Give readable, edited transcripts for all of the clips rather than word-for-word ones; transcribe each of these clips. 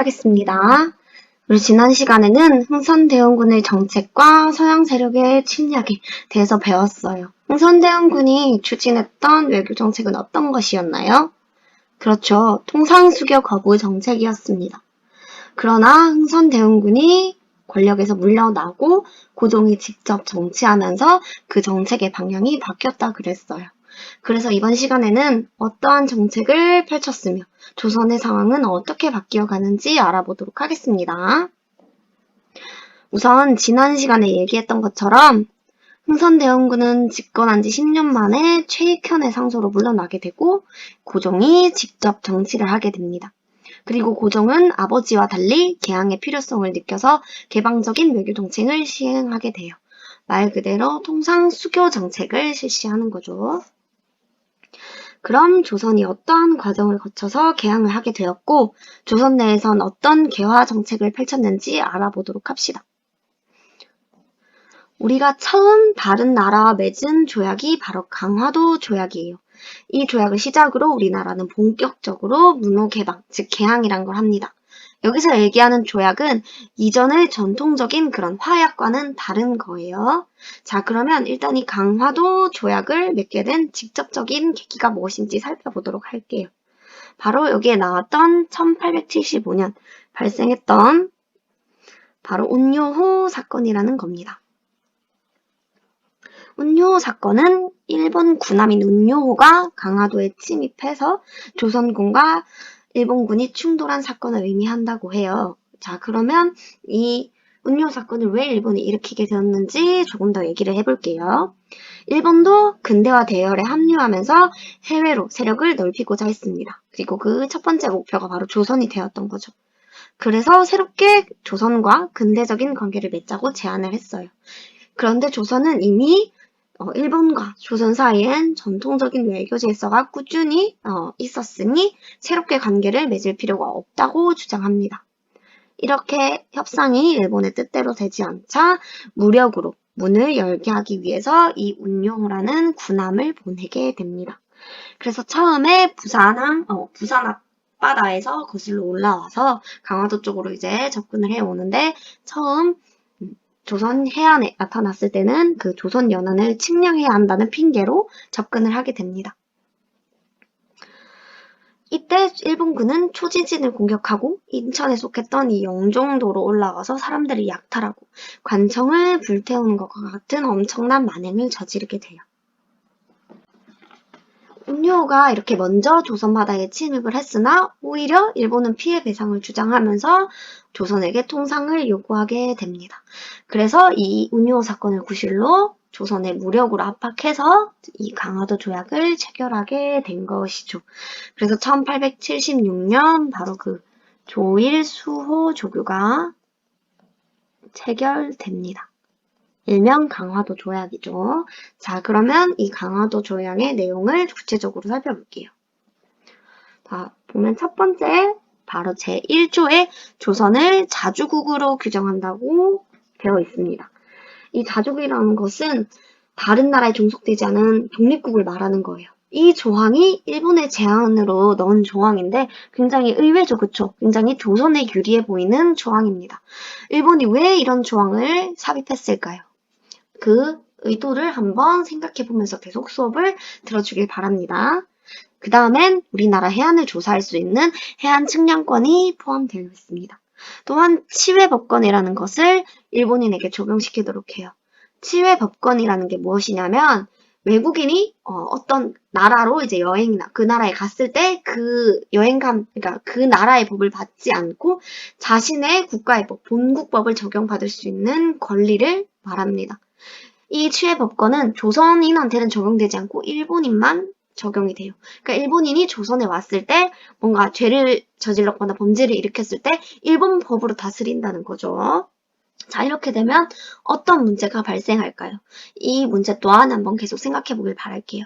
하겠습니다. 우리 지난 시간에는 흥선대원군의 정책과 서양 세력의 침략에 대해서 배웠어요. 흥선대원군이 추진했던 외교 정책은 어떤 것이었나요? 그렇죠. 통상수교 거부 정책이었습니다. 그러나 흥선대원군이 권력에서 물러나고 고종이 직접 정치하면서 그 정책의 방향이 바뀌었다 그랬어요. 그래서 이번 시간에는 어떠한 정책을 펼쳤으며 조선의 상황은 어떻게 바뀌어가는지 알아보도록 하겠습니다. 우선 지난 시간에 얘기했던 것처럼 흥선대원군은 집권한 지 10년 만에 최익현의 상소로 물러나게 되고 고종이 직접 정치를 하게 됩니다. 그리고 고종은 아버지와 달리 개항의 필요성을 느껴서 개방적인 외교 정책을 시행하게 돼요. 말 그대로 통상수교 정책을 실시하는 거죠. 그럼 조선이 어떠한 과정을 거쳐서 개항을 하게 되었고 조선 내에선 어떤 개화 정책을 펼쳤는지 알아보도록 합시다. 우리가 처음 다른 나라와 맺은 조약이 바로 강화도 조약이에요. 이 조약을 시작으로 우리나라는 본격적으로 문호개방, 즉 개항이란 걸 합니다. 여기서 얘기하는 조약은 이전의 전통적인 그런 화약과는 다른 거예요. 자, 그러면 일단 이 강화도 조약을 맺게 된 직접적인 계기가 무엇인지 살펴보도록 할게요. 바로 여기에 나왔던 1875년 발생했던 바로 운요호 사건이라는 겁니다. 운요호 사건은 일본 군함인 운요호가 강화도에 침입해서 조선군과 일본군이 충돌한 사건을 의미한다고 해요. 자, 그러면 이 운요 사건을 왜 일본이 일으키게 되었는지 조금 더 얘기를 해볼게요. 일본도 근대화 대열에 합류하면서 해외로 세력을 넓히고자 했습니다. 그리고 그 첫 번째 목표가 바로 조선이 되었던 거죠. 그래서 새롭게 조선과 근대적인 관계를 맺자고 제안을 했어요. 그런데 조선은 이미 일본과 조선 사이엔 전통적인 외교 질서가 꾸준히 있었으니 새롭게 관계를 맺을 필요가 없다고 주장합니다. 이렇게 협상이 일본의 뜻대로 되지 않자 무력으로 문을 열게 하기 위해서 이 운요호라는 군함을 보내게 됩니다. 그래서 처음에 부산 앞바다에서 거슬러 올라와서 강화도 쪽으로 이제 접근을 해오는데 처음 조선 해안에 나타났을 때는 그 조선 연안을 침략해야 한다는 핑계로 접근을 하게 됩니다. 이때 일본군은 초지진을 공격하고 인천에 속했던 이 영종도로 올라가서 사람들을 약탈하고 관청을 불태우는 것과 같은 엄청난 만행을 저지르게 돼요. 운요호가 이렇게 먼저 조선 바다에 침입을 했으나 오히려 일본은 피해 배상을 주장하면서 조선에게 통상을 요구하게 됩니다. 그래서 이 운요호 사건을 구실로 조선의 무력으로 압박해서 이 강화도 조약을 체결하게 된 것이죠. 그래서 1876년 바로 그 조일수호 조교가 체결됩니다. 일명 강화도 조약이죠. 자, 그러면 이 강화도 조약의 내용을 구체적으로 살펴볼게요. 자, 보면 첫 번째, 바로 제1조에 조선을 자주국으로 규정한다고 되어 있습니다. 이 자주국이라는 것은 다른 나라에 종속되지 않은 독립국을 말하는 거예요. 이 조항이 일본의 제안으로 넣은 조항인데 굉장히 의외죠, 그쵸? 굉장히 조선에 유리해 보이는 조항입니다. 일본이 왜 이런 조항을 삽입했을까요? 그 의도를 한번 생각해 보면서 계속 수업을 들어주길 바랍니다. 그 다음엔 우리나라 해안을 조사할 수 있는 해안 측량권이 포함되어 있습니다. 또한 치외법권이라는 것을 일본인에게 적용시키도록 해요. 치외법권이라는 게 무엇이냐면 외국인이 어떤 나라로 이제 여행이나 그 나라에 갔을 때 그 그러니까 그 나라의 법을 받지 않고 자신의 국가의 법, 본국법을 적용받을 수 있는 권리를 말합니다. 이 치외법권은 조선인한테는 적용되지 않고 일본인만 적용이 돼요. 그러니까 일본인이 조선에 왔을 때 뭔가 죄를 저질렀거나 범죄를 일으켰을 때 일본 법으로 다스린다는 거죠. 자, 이렇게 되면 어떤 문제가 발생할까요? 이 문제 또한 한번 계속 생각해 보길 바랄게요.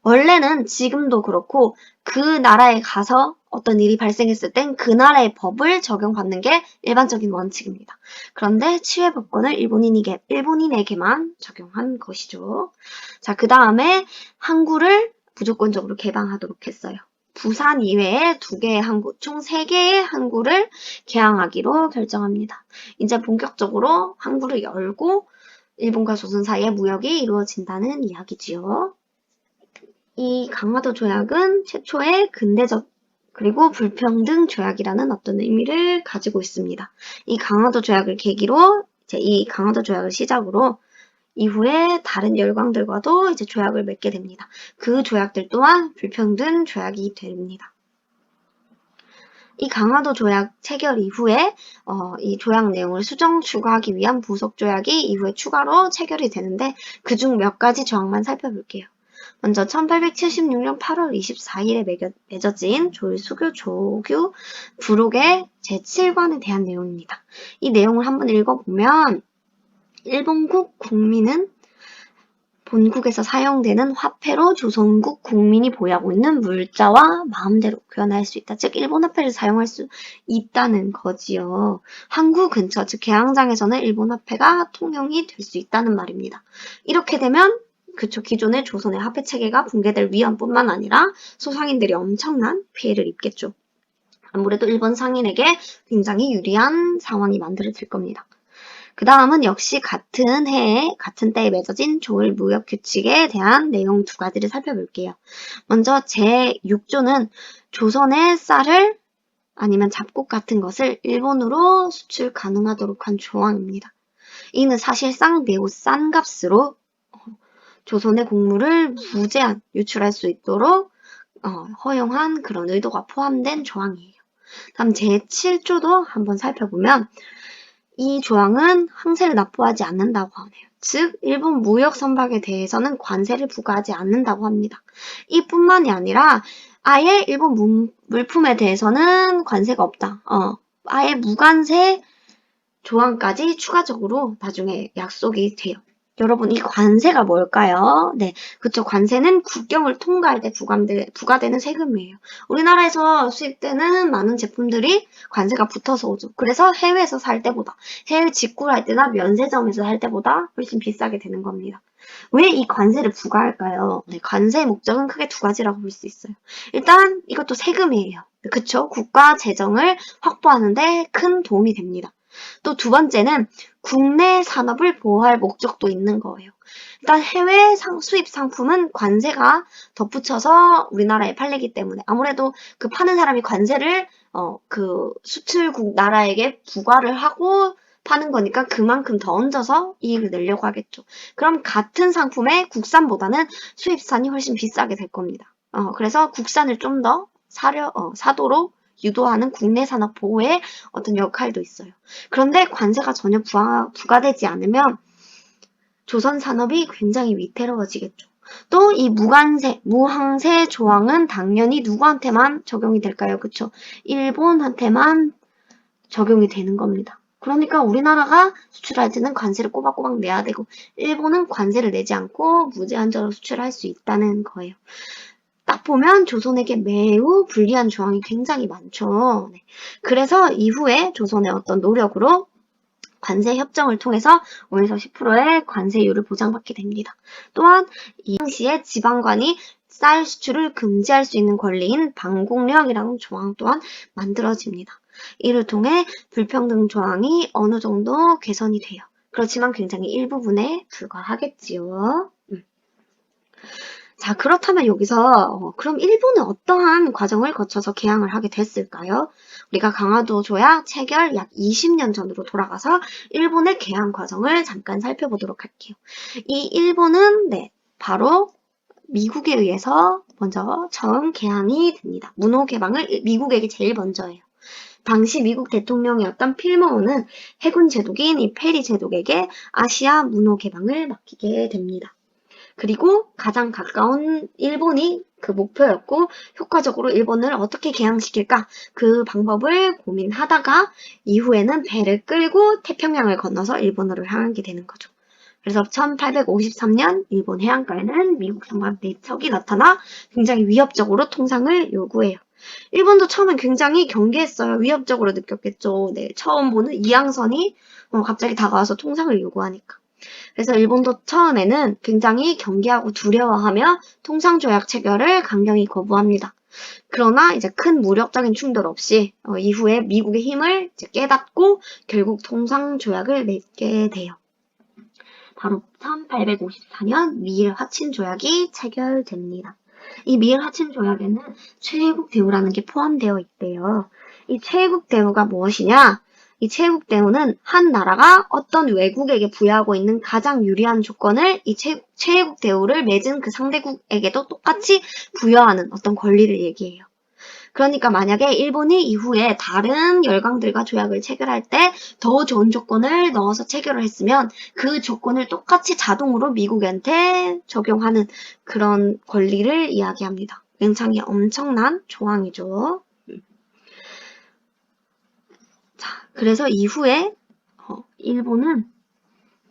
원래는 지금도 그렇고 그 나라에 가서 어떤 일이 발생했을 땐 그 나라의 법을 적용받는 게 일반적인 원칙입니다. 그런데 치외법권을 일본인에게만 적용한 것이죠. 자, 그 다음에 항구를 무조건적으로 개방하도록 했어요. 부산 이외에 2개의 항구, 총 3개의 항구를 개항하기로 결정합니다. 이제 본격적으로 항구를 열고 일본과 조선 사이의 무역이 이루어진다는 이야기지요. 이 강화도 조약은 최초의 근대적 그리고 불평등 조약이라는 어떤 의미를 가지고 있습니다. 이 강화도 조약을 계기로 이제 이 강화도 조약을 시작으로 이후에 다른 열강들과도 이제 조약을 맺게 됩니다. 그 조약들 또한 불평등 조약이 됩니다. 이 강화도 조약 체결 이후에 이 조약 내용을 수정 추가하기 위한 부속 조약이 이후에 추가로 체결이 되는데 그중 몇 가지 조항만 살펴볼게요. 먼저 1876년 8월 24일에 맺어진 조일수교 조규 부록의 제7관에 대한 내용입니다. 이 내용을 한번 읽어보면 일본국 국민은 본국에서 사용되는 화폐로 조선국 국민이 보유하고 있는 물자와 마음대로 교환할 수 있다. 즉 일본 화폐를 사용할 수 있다는 거지요. 항구 근처, 즉 개항장에서는 일본 화폐가 통용이 될 수 있다는 말입니다. 이렇게 되면 기존의 조선의 화폐 체계가 붕괴될 위험뿐만 아니라 소상인들이 엄청난 피해를 입겠죠. 아무래도 일본 상인에게 굉장히 유리한 상황이 만들어질 겁니다. 그 다음은 역시 같은 해에 같은 때에 맺어진 조일 무역 규칙에 대한 내용 2가지를 살펴볼게요. 먼저 제6조는 조선의 쌀을 아니면 잡곡 같은 것을 일본으로 수출 가능하도록 한 조항입니다. 이는 사실상 매우 싼 값으로 조선의 곡물을 무제한 유출할 수 있도록 허용한 그런 의도가 포함된 조항이에요. 다음 제7조도 한번 살펴보면 이 조항은 항세를 납부하지 않는다고 하네요. 즉 일본 무역 선박에 대해서는 관세를 부과하지 않는다고 합니다. 이뿐만이 아니라 아예 일본 물품에 대해서는 관세가 없다. 아예 무관세 조항까지 추가적으로 나중에 약속이 돼요. 여러분, 이 관세가 뭘까요? 네, 그쵸. 관세는 국경을 통과할 때 부과되는 세금이에요. 우리나라에서 수입되는 많은 제품들이 관세가 붙어서 오죠. 그래서 해외에서 살 때보다, 해외 직구를 할 때나 면세점에서 살 때보다 훨씬 비싸게 되는 겁니다. 왜 이 관세를 부과할까요? 네, 관세의 목적은 크게 2가지라고 볼 수 있어요. 일단 이것도 세금이에요. 그쵸? 국가 재정을 확보하는데 큰 도움이 됩니다. 또 2번째는 국내 산업을 보호할 목적도 있는 거예요. 일단 해외 수입 상품은 관세가 덧붙여서 우리나라에 팔리기 때문에 아무래도 그 파는 사람이 관세를 그 수출국 나라에게 부과를 하고 파는 거니까 그만큼 더 얹어서 이익을 내려고 하겠죠. 그럼 같은 상품의 국산보다는 수입산이 훨씬 비싸게 될 겁니다. 그래서 국산을 좀 더 사도록 유도하는 국내 산업 보호의 어떤 역할도 있어요. 그런데 관세가 전혀 부과되지 않으면 조선 산업이 굉장히 위태로워지겠죠. 또 이 무항세 조항은 당연히 누구한테만 적용이 될까요? 그쵸? 일본한테만 적용이 되는 겁니다. 그러니까 우리나라가 수출할 때는 관세를 꼬박꼬박 내야 되고 일본은 관세를 내지 않고 무제한적으로 수출할 수 있다는 거예요. 딱 보면 조선에게 매우 불리한 조항이 굉장히 많죠. 네. 그래서 이후에 조선의 어떤 노력으로 관세 협정을 통해서 5에서 10%의 관세율을 보장받게 됩니다. 또한 이 당시에 지방관이 쌀 수출을 금지할 수 있는 권리인 방공령이라는 조항 또한 만들어집니다. 이를 통해 불평등 조항이 어느 정도 개선이 돼요. 그렇지만 굉장히 일부분에 불과하겠지요. 자, 그렇다면 여기서 그럼 일본은 어떠한 과정을 거쳐서 개항을 하게 됐을까요? 우리가 강화도 조약 체결 약 20년 전으로 돌아가서 일본의 개항 과정을 잠깐 살펴보도록 할게요. 이 일본은 바로 미국에 의해서 먼저 처음 개항이 됩니다. 문호 개방을 미국에게 제일 먼저 해요. 당시 미국 대통령이었던 필머우는 해군 제독인 이 페리 제독에게 아시아 문호 개방을 맡기게 됩니다. 그리고 가장 가까운 일본이 그 목표였고 효과적으로 일본을 어떻게 개항시킬까 그 방법을 고민하다가 이후에는 배를 끌고 태평양을 건너서 일본으로 향하게 되는 거죠. 그래서 1853년 일본 해안가에는 미국 선박 4척이 나타나 굉장히 위협적으로 통상을 요구해요. 일본도 처음엔 굉장히 경계했어요. 위협적으로 느꼈겠죠. 네, 처음 보는 이항선이 갑자기 다가와서 통상을 요구하니까. 그래서 일본도 처음에는 굉장히 경계하고 두려워하며 통상조약 체결을 강경히 거부합니다. 그러나 이제 큰 무력적인 충돌 없이 이후에 미국의 힘을 이제 깨닫고 결국 통상조약을 맺게 돼요. 바로 1854년 미일 하친 조약이 체결됩니다. 이 미일 하친 조약에는 최애국 대우라는 게 포함되어 있대요. 이 최애국 대우가 무엇이냐? 이 최애국 대우는 한 나라가 어떤 외국에게 부여하고 있는 가장 유리한 조건을 이 최애국 대우를 맺은 그 상대국에게도 똑같이 부여하는 어떤 권리를 얘기해요. 그러니까 만약에 일본이 이후에 다른 열강들과 조약을 체결할 때 더 좋은 조건을 넣어서 체결을 했으면 그 조건을 똑같이 자동으로 미국한테 적용하는 그런 권리를 이야기합니다. 굉장히 엄청난 조항이죠. 자, 그래서 이후에 일본은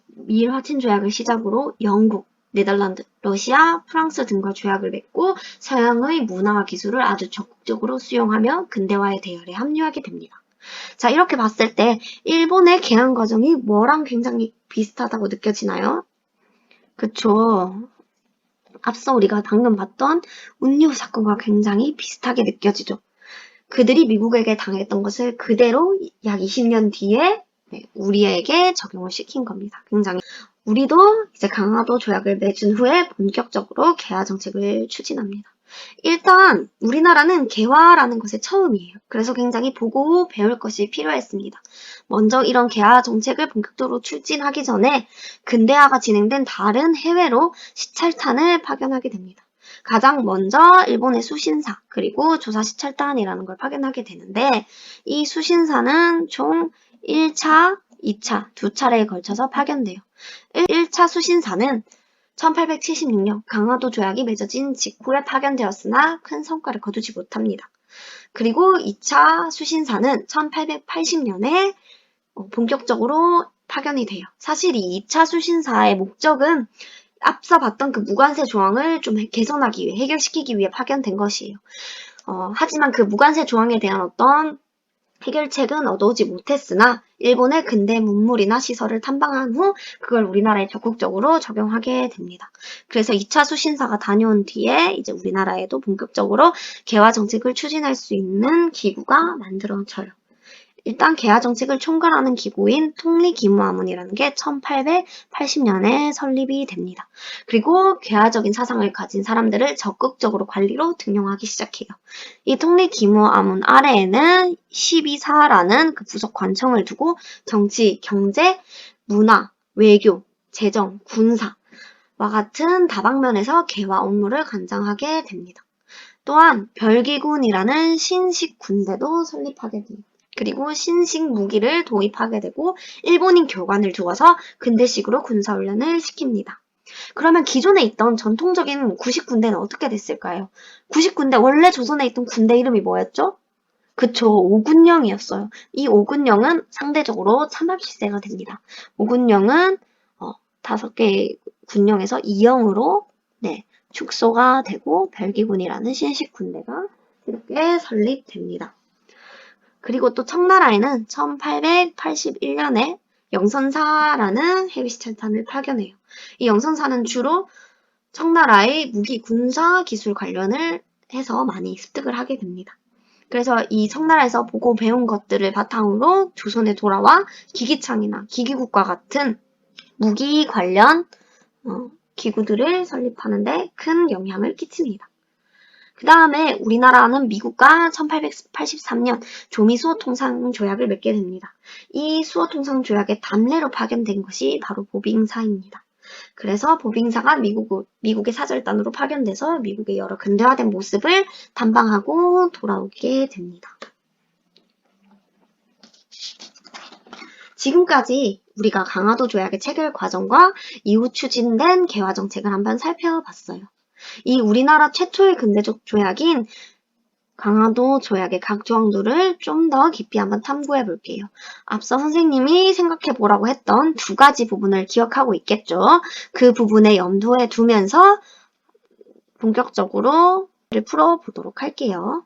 미일 하친 조약을 시작으로 영국, 네덜란드, 러시아, 프랑스 등과 조약을 맺고 서양의 문화와 기술을 아주 적극적으로 수용하며 근대화의 대열에 합류하게 됩니다. 자, 이렇게 봤을 때 일본의 개항 과정이 뭐랑 굉장히 비슷하다고 느껴지나요? 그쵸. 앞서 우리가 방금 봤던 운요 사건과 굉장히 비슷하게 느껴지죠. 그들이 미국에게 당했던 것을 그대로 약 20년 뒤에 우리에게 적용을 시킨 겁니다. 굉장히 우리도 이제 강화도 조약을 맺은 후에 본격적으로 개화 정책을 추진합니다. 일단 우리나라는 개화라는 것의 처음이에요. 그래서 굉장히 보고 배울 것이 필요했습니다. 먼저 이런 개화 정책을 본격적으로 추진하기 전에 근대화가 진행된 다른 해외로 시찰탄을 파견하게 됩니다. 가장 먼저 일본의 수신사 그리고 조사 시찰단이라는 걸 파견하게 되는데 이 수신사는 총 1차, 2차, 두 차례에 걸쳐서 파견돼요. 1차 수신사는 1876년 강화도 조약이 맺어진 직후에 파견되었으나 큰 성과를 거두지 못합니다. 그리고 2차 수신사는 1880년에 본격적으로 파견이 돼요. 사실 이 2차 수신사의 목적은 앞서 봤던 그 무관세 조항을 좀 개선하기 위해, 해결시키기 위해 파견된 것이에요. 하지만 그 무관세 조항에 대한 어떤 해결책은 얻어오지 못했으나 일본의 근대 문물이나 시설을 탐방한 후 그걸 우리나라에 적극적으로 적용하게 됩니다. 그래서 2차 수신사가 다녀온 뒤에 이제 우리나라에도 본격적으로 개화 정책을 추진할 수 있는 기구가 만들어져요. 일단 개화 정책을 총괄하는 기구인 통리기무화문이라는 게 1880년에 설립이 됩니다. 그리고 개화적인 사상을 가진 사람들을 적극적으로 관리로 등용하기 시작해요. 이 통리기무화문 아래에는 12사라는 그 부속 관청을 두고 정치, 경제, 문화, 외교, 재정, 군사와 같은 다방면에서 개화 업무를 관장하게 됩니다. 또한 별기군이라는 신식 군대도 설립하게 됩니다. 그리고 신식 무기를 도입하게 되고 일본인 교관을 두어서 근대식으로 군사훈련을 시킵니다. 그러면 기존에 있던 전통적인 구식군대는 어떻게 됐을까요? 구식군대, 원래 조선에 있던 군대 이름이 뭐였죠? 그쵸, 오군령이었어요. 이 오군령은 상대적으로 참합 시세가 됩니다. 오군령은 5개의 군령에서 2영으로 축소가 되고 별기군이라는 신식 군대가 이렇게 설립됩니다. 그리고 또 청나라에는 1881년에 영선사라는 해외시찰단을 파견해요. 이 영선사는 주로 청나라의 무기 군사 기술 관련을 해서 많이 습득을 하게 됩니다. 그래서 이 청나라에서 보고 배운 것들을 바탕으로 조선에 돌아와 기기창이나 기기국과 같은 무기 관련 기구들을 설립하는데 큰 영향을 끼칩니다. 그 다음에 우리나라는 미국과 1883년 조미 수호통상조약을 맺게 됩니다. 이 수호통상조약의 담례로 파견된 것이 바로 보빙사입니다. 그래서 보빙사가 미국의 사절단으로 파견돼서 미국의 여러 근대화된 모습을 탐방하고 돌아오게 됩니다. 지금까지 우리가 강화도 조약의 체결 과정과 이후 추진된 개화 정책을 한번 살펴봤어요. 이 우리나라 최초의 근대적 조약인 강화도 조약의 각 조항들을 좀 더 깊이 한번 탐구해 볼게요. 앞서 선생님이 생각해 보라고 했던 두 가지 부분을 기억하고 있겠죠. 그 부분에 염두에 두면서 본격적으로 풀어보도록 할게요.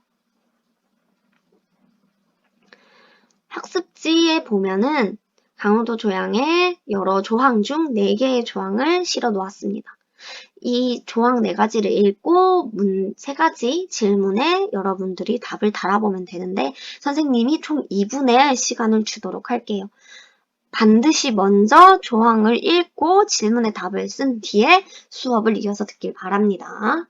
학습지에 보면은 강화도 조약의 여러 조항 중 4개의 조항을 실어 놓았습니다. 이 조항 4가지를 읽고 3가지 질문에 여러분들이 답을 달아보면 되는데 선생님이 총 2분의 시간을 주도록 할게요. 반드시 먼저 조항을 읽고 질문에 답을 쓴 뒤에 수업을 이어서 듣길 바랍니다.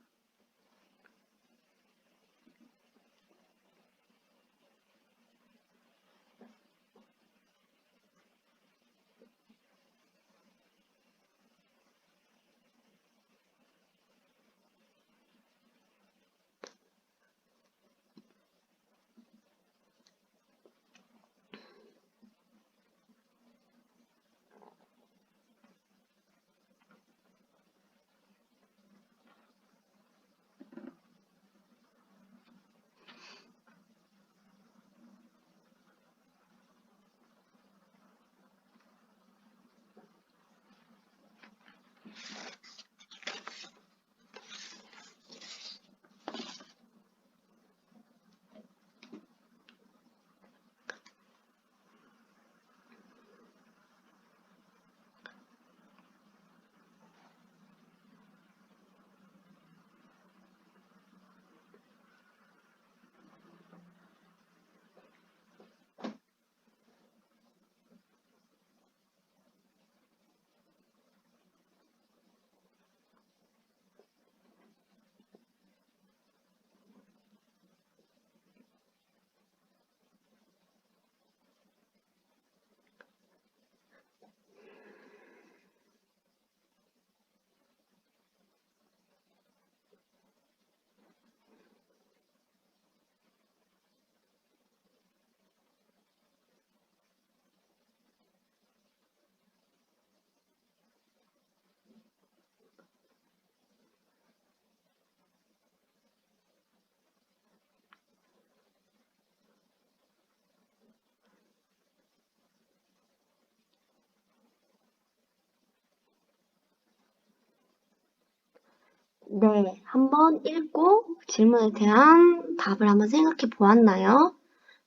네, 한번 읽고 질문에 대한 답을 한번 생각해 보았나요?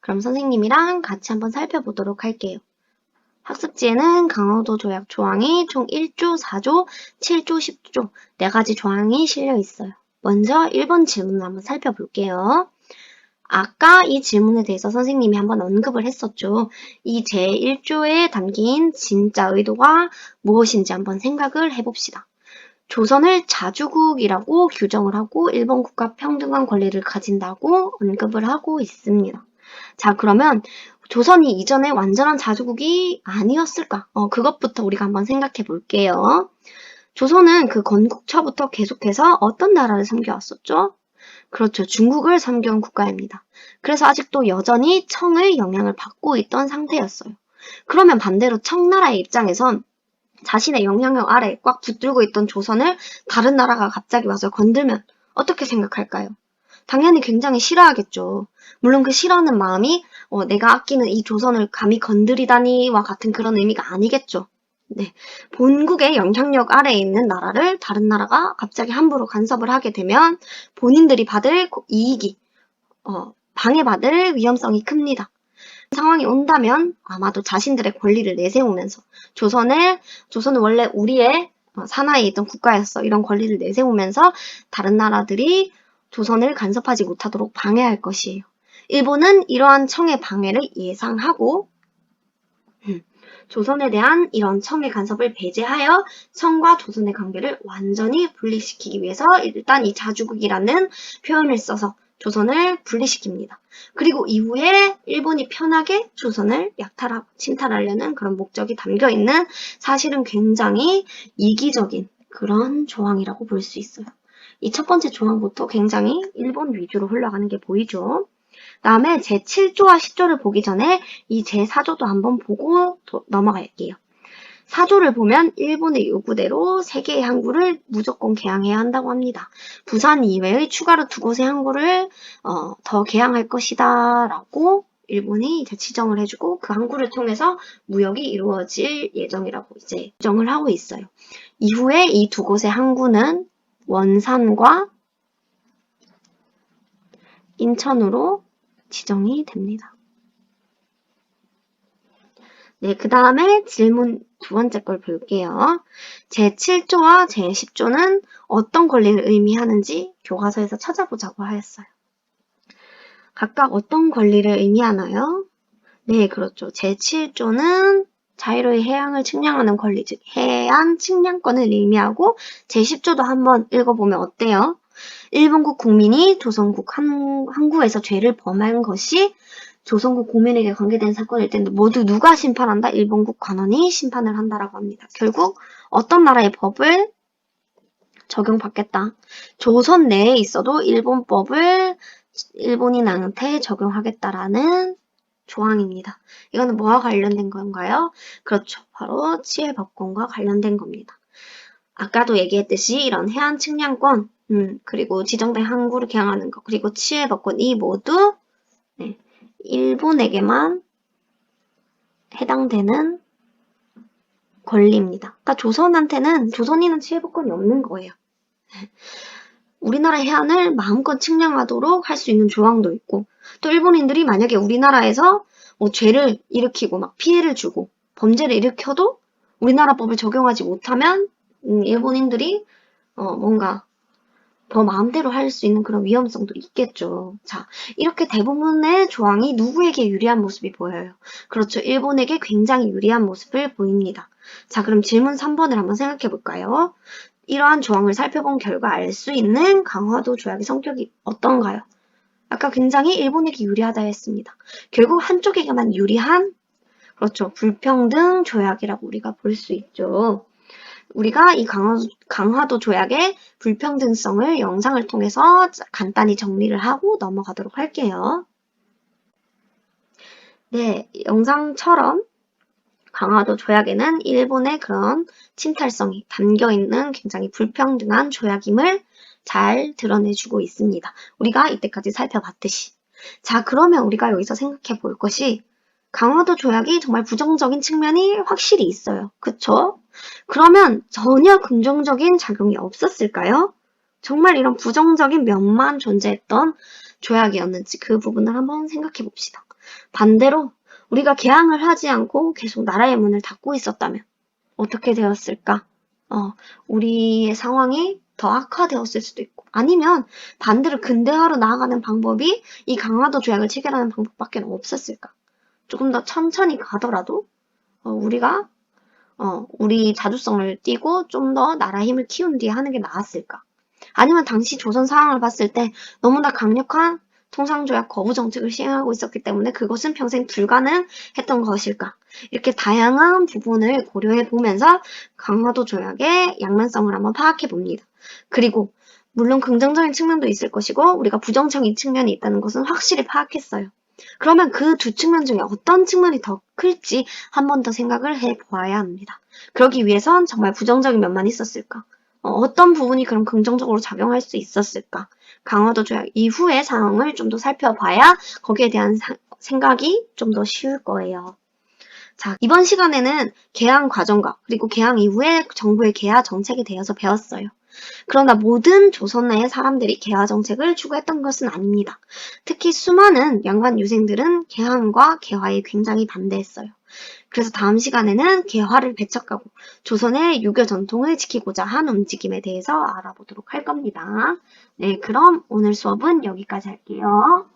그럼 선생님이랑 같이 한번 살펴보도록 할게요. 학습지에는 강화도 조약 조항이 총 1조, 4조, 7조, 10조 4가지 조항이 실려 있어요. 먼저 1번 질문을 한번 살펴볼게요. 아까 이 질문에 대해서 선생님이 한번 언급을 했었죠. 이 제1조에 담긴 진짜 의도가 무엇인지 한번 생각을 해봅시다. 조선을 자주국이라고 규정을 하고 일본국과 평등한 권리를 가진다고 언급을 하고 있습니다. 자, 그러면 조선이 이전에 완전한 자주국이 아니었을까? 그것부터 우리가 한번 생각해 볼게요. 조선은 그 건국 초부터 계속해서 어떤 나라를 섬겨왔었죠? 그렇죠. 중국을 섬겨온 국가입니다. 그래서 아직도 여전히 청의 영향을 받고 있던 상태였어요. 그러면 반대로 청나라의 입장에선 자신의 영향력 아래 꽉 붙들고 있던 조선을 다른 나라가 갑자기 와서 건들면 어떻게 생각할까요? 당연히 굉장히 싫어하겠죠. 물론 그 싫어하는 마음이 내가 아끼는 이 조선을 감히 건드리다니와 같은 그런 의미가 아니겠죠. 네, 본국의 영향력 아래에 있는 나라를 다른 나라가 갑자기 함부로 간섭을 하게 되면 본인들이 받을 이익이 방해받을 위험성이 큽니다. 상황이 온다면 아마도 자신들의 권리를 내세우면서 조선은 원래 우리의 산하에 있던 국가였어. 이런 권리를 내세우면서 다른 나라들이 조선을 간섭하지 못하도록 방해할 것이에요. 일본은 이러한 청의 방해를 예상하고 조선에 대한 이런 청의 간섭을 배제하여 청과 조선의 관계를 완전히 분리시키기 위해서 일단 이 자주국이라는 표현을 써서 조선을 분리시킵니다. 그리고 이후에 일본이 편하게 조선을 약탈하고 침탈하려는 그런 목적이 담겨있는 사실은 굉장히 이기적인 그런 조항이라고 볼 수 있어요. 이 첫 번째 조항부터 굉장히 일본 위주로 흘러가는 게 보이죠. 다음에 제7조와 10조를 보기 전에 이 제4조도 한번 보고 넘어갈게요. 4조를 보면 일본의 요구대로 3개의 항구를 무조건 개항해야 한다고 합니다. 부산 이외의 추가로 2곳의 항구를 더 개항할 것이다 라고 일본이 이제 지정을 해주고 그 항구를 통해서 무역이 이루어질 예정이라고 이제 지정을 하고 있어요. 이후에 이 2곳의 항구는 원산과 인천으로 지정이 됩니다. 네, 그 다음에 질문 두 번째 걸 볼게요. 제7조와 제10조는 어떤 권리를 의미하는지 교과서에서 찾아보자고 하였어요. 각각 어떤 권리를 의미하나요? 네, 그렇죠. 제7조는 자유로이 해양을 측량하는 권리, 즉 해안 측량권을 의미하고 제10조도 한번 읽어보면 어때요? 일본국 국민이 조선국 항구에서 죄를 범한 것이 조선국 국민에게 관계된 사건일 텐데 모두 누가 심판한다? 일본국 관원이 심판을 한다라고 합니다. 결국 어떤 나라의 법을 적용받겠다. 조선 내에 있어도 일본법을 일본인한테 적용하겠다라는 조항입니다. 이거는 뭐와 관련된 건가요? 그렇죠. 바로 치해법권과 관련된 겁니다. 아까도 얘기했듯이 이런 해안 측량권, 그리고 지정된 항구를 개항하는 것, 그리고 치해법권 이 모두 일본에게만 해당되는 권리입니다. 그러니까 조선한테는 조선인은 치해법권이 없는 거예요. 우리나라 해안을 마음껏 측량하도록 할 수 있는 조항도 있고 또 일본인들이 만약에 우리나라에서 죄를 일으키고 막 피해를 주고 범죄를 일으켜도 우리나라 법을 적용하지 못하면 일본인들이 뭔가 더 마음대로 할 수 있는 그런 위험성도 있겠죠. 자, 이렇게 대부분의 조항이 누구에게 유리한 모습이 보여요? 그렇죠. 일본에게 굉장히 유리한 모습을 보입니다. 자, 그럼 질문 3번을 한번 생각해 볼까요? 이러한 조항을 살펴본 결과 알 수 있는 강화도 조약의 성격이 어떤가요? 아까 굉장히 일본에게 유리하다 했습니다. 결국 한쪽에게만 유리한, 그렇죠. 불평등 조약이라고 우리가 볼 수 있죠. 우리가 이 강화도 조약의 불평등성을 영상을 통해서 간단히 정리를 하고 넘어가도록 할게요. 네, 영상처럼 강화도 조약에는 일본의 그런 침탈성이 담겨있는 굉장히 불평등한 조약임을 잘 드러내주고 있습니다. 우리가 이때까지 살펴봤듯이. 자, 그러면 우리가 여기서 생각해 볼 것이 강화도 조약이 정말 부정적인 측면이 확실히 있어요. 그쵸? 그러면 전혀 긍정적인 작용이 없었을까요? 정말 이런 부정적인 면만 존재했던 조약이었는지 그 부분을 한번 생각해 봅시다. 반대로 우리가 개항을 하지 않고 계속 나라의 문을 닫고 있었다면 어떻게 되었을까? 우리의 상황이 더 악화되었을 수도 있고 아니면 반대로 근대화로 나아가는 방법이 이 강화도 조약을 체결하는 방법밖에 없었을까? 조금 더 천천히 가더라도 우리가 우리 자주성을 띠고 좀 더 나라 힘을 키운 뒤에 하는 게 나았을까? 아니면 당시 조선 상황을 봤을 때 너무나 강력한 통상조약 거부 정책을 시행하고 있었기 때문에 그것은 평생 불가능했던 것일까? 이렇게 다양한 부분을 고려해 보면서 강화도 조약의 양면성을 한번 파악해 봅니다. 그리고 물론 긍정적인 측면도 있을 것이고 우리가 부정적인 측면이 있다는 것은 확실히 파악했어요. 그러면 그 두 측면 중에 어떤 측면이 더 클지 한 번 더 생각을 해 보아야 합니다. 그러기 위해선 정말 부정적인 면만 있었을까? 어떤 부분이 그럼 긍정적으로 작용할 수 있었을까? 강화도 조약 이후의 상황을 좀 더 살펴봐야 거기에 대한 생각이 좀 더 쉬울 거예요. 자, 이번 시간에는 개항 과정과 그리고 개항 이후에 정부의 개화 정책에 대해서 배웠어요. 그러나 모든 조선 내의 사람들이 개화 정책을 추구했던 것은 아닙니다. 특히 수많은 양반 유생들은 개항과 개화에 굉장히 반대했어요. 그래서 다음 시간에는 개화를 배척하고 조선의 유교 전통을 지키고자 한 움직임에 대해서 알아보도록 할 겁니다. 네, 그럼 오늘 수업은 여기까지 할게요.